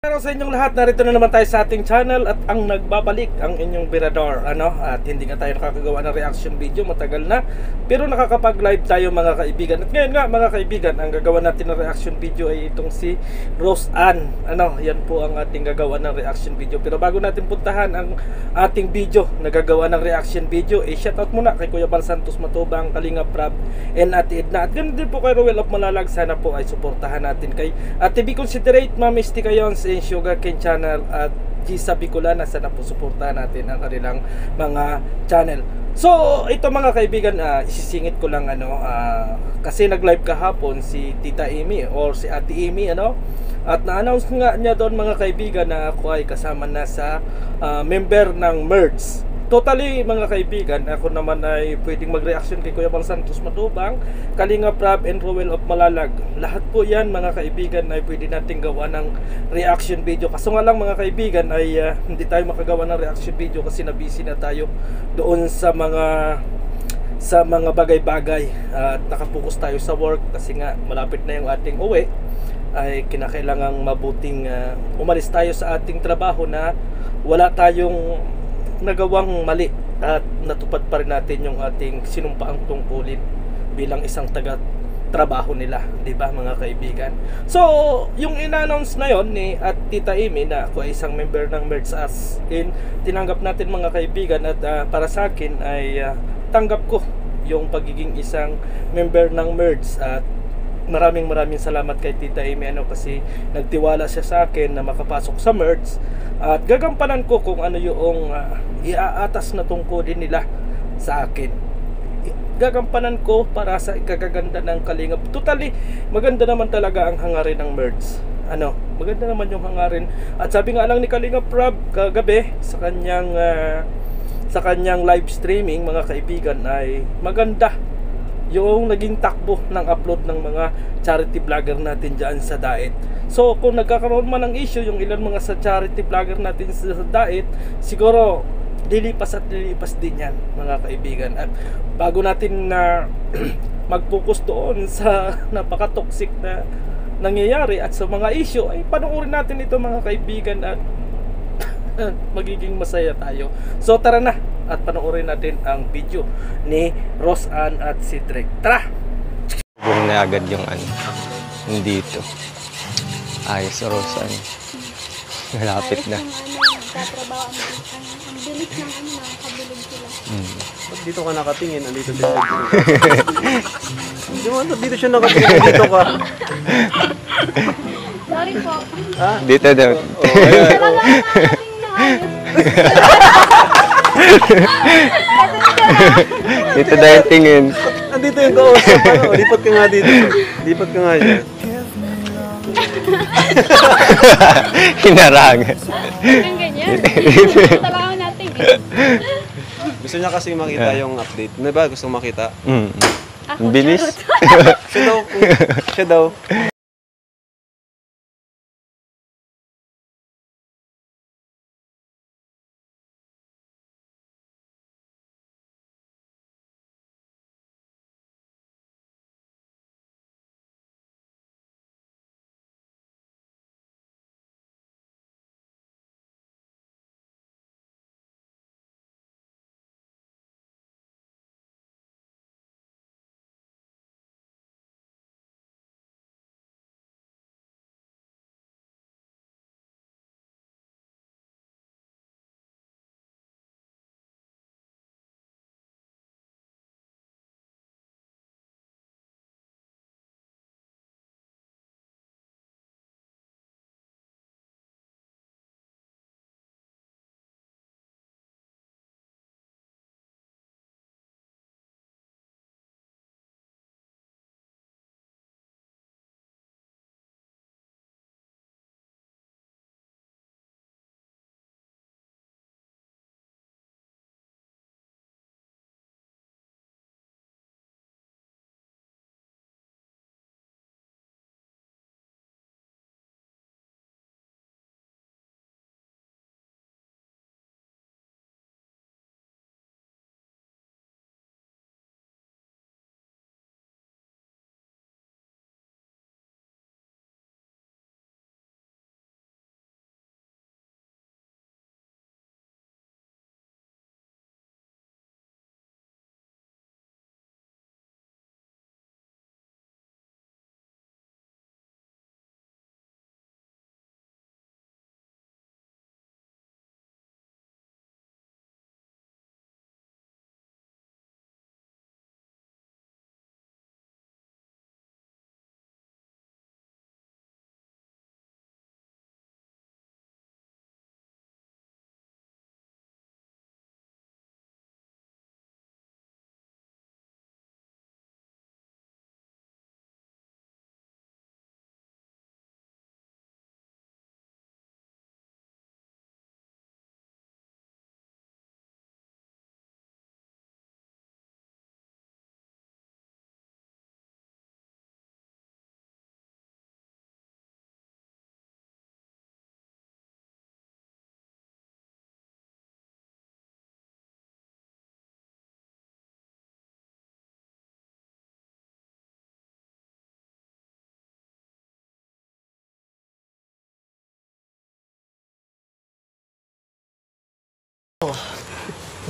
Araw sa inyong lahat, narito na naman tayo sa ating channel at ang nagbabalik ang inyong Birador, at hindi nga tayo nakakagawa ng reaction video matagal na, pero nakakapag live tayo mga kaibigan. At ngayon nga mga kaibigan, ang gagawa natin ng reaction video ay itong si Rose Ann. Yan po ang ating gagawa ng reaction video. Pero bago natin puntahan ang ating video na gagawa ng reaction video, shoutout muna kay Kuya Bal Santos Matubang, Kalinga Prab, and Ate Edna. At ganun din po kay Rowell of Malalag. Sana po ay suportahan natin kay Ate Be Considerate, Ma'am Misty Kayons, Sugar Cane Channel at Gisa Bicolana. Sana po suportahan natin ang kanilang mga channel. So ito mga kaibigan, isisingit ko lang kasi nag-live kahapon si Tita Amy or si Ate Amy at na-announce nga niya doon mga kaibigan na ako ay kasama na sa member ng Merge. Totally mga kaibigan, ako naman ay pwedeng mag-reaction kay Kuya Bal Santos Matubang, Kalinga Prab, and Rowell of Malalag. Lahat po yan mga kaibigan ay pwede natin gawa ng reaction video. Kaso nga lang mga kaibigan ay hindi tayo makagawa ng reaction video kasi na-busy na tayo doon sa mga bagay-bagay at nakapokus tayo sa work kasi nga malapit na yung ating uwi. Ay kinakailangang mabuting umalis tayo sa ating trabaho na wala tayong nagawang mali at natupad pa rin natin yung ating sinumpaang tungkulin bilang isang taga-trabaho nila, di ba mga kaibigan? So, yung in-announce na yon ni at Tita Amy na ako ay isang member ng Merge as in, tinanggap natin mga kaibigan at para sa akin ay tanggap ko yung pagiging isang member ng Merge at maraming salamat kay Tita Amy kasi nagtiwala siya sa akin na makapasok sa Merge at gagampanan ko kung ano yung iaatas na tungkulin nila sa akin. Gagampanan ko para sa ikagaganda ng Kalingap. Totally maganda naman talaga ang hangarin ng Merge. Maganda naman yung hangarin. At sabi nga lang ni Kalinga Prab kagabi sa kanyang live streaming mga kaibigan ay maganda yung naging takbo ng upload ng mga charity vlogger natin dyan sa Daet. So kung nagkakaroon man ng issue yung ilan mga sa charity vlogger natin sa Daet, siguro lilipas din yan mga kaibigan. At bago natin na mag-focus doon sa napaka-toxic na nangyayari at sa mga issue, ay panoorin natin ito mga kaibigan at magiging masaya tayo. So tara na at panoorin natin ang video ni Rose Ann at si Drake. Tara! Bung na agad yung dito. Ayos, Rose Ann. Malapit na. Nagtatrabaho ang bilis ng nakakabilib sila. Ba't dito ka nakatingin? Andito din. Di mo, dito siya nakatingin. Dito ka. Sorry po. Dito daw. Dito daw yung tingin. Andito yung kausap. Lipat ka nga dito. Lipat ka nga siya. Hinarangan. Hanggang ganyan. Trabaho natin Gusto niya kasi makita yung update. Ano ba? Gusto makita? Bilis. Siya daw.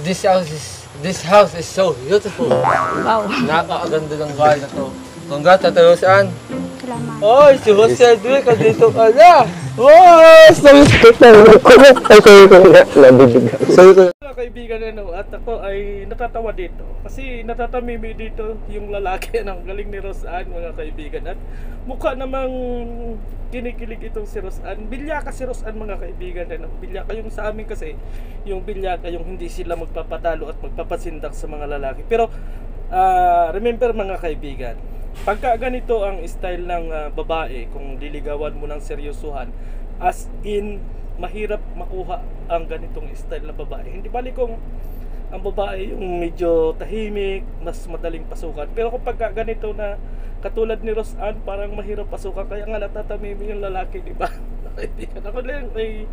This house is so beautiful. Wow. Napakaganda ng bahay na to. Congrats, Ate Roseanne. Salamat. Oy, si Jose Edwick, dito ka na. Oh, Mga kaibigan, ano, at ako ay natatawa dito kasi natatamimi dito yung lalaki ng galing ni Roseanne, mga kaibigan, at mukha namang kinikilig itong si Roseanne. Bilyaka si Roseanne, mga kaibigan, ano, bilyaka yung sa amin kasi yung bilyaka yung hindi sila magpapatalo at magpapasindak sa mga lalaki. Pero remember, mga kaibigan, pagka ganito ang style ng babae, kung liligawan mo ng seryosuhan, as in mahirap makuha ang ganitong style na babae. Hindi bali kung ang babae yung medyo tahimik, mas madaling pasukan. Pero kung pagka ganito na katulad ni Roseanne, parang mahirap pasukan, kaya nga natatamimi yung lalaki, di ba? Ako lang ay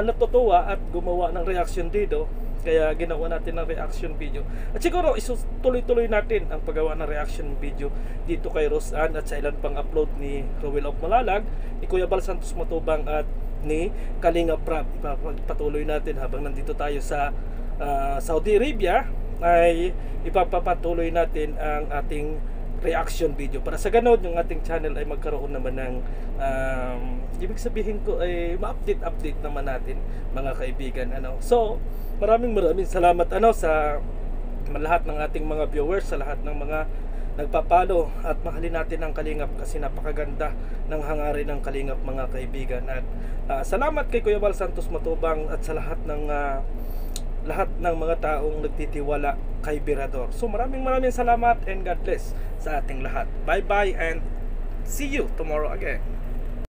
natutuwa at gumawa ng reaction dito. Kaya ginawa natin ng reaction video. At siguro ituloy-tuloy natin ang paggawa ng reaction video dito kay Roseanne at sa ilan pang upload ni Rowell of Malalag, ni Kuya Bal Santos Matubang at ni Kalinga Prab. Ipapatuloy natin habang nandito tayo sa Saudi Arabia, ay ipapatuloy natin ang ating reaction video para sa ganun yung ating channel ay magkaroon naman ng ibig sabihin ko ay ma-update naman natin, mga kaibigan, ano. So maraming salamat, ano, sa lahat ng ating mga viewers, sa lahat ng mga nagpapalo, at mahalin natin ang Kalingap kasi napakaganda ng hangarin ng Kalingap, mga kaibigan. At salamat kay Kuya Bal Santos Matubang at sa lahat ng mga taong nagtitiwala kay Birador. So maraming salamat and God bless sa ating lahat. Bye bye and see you tomorrow again.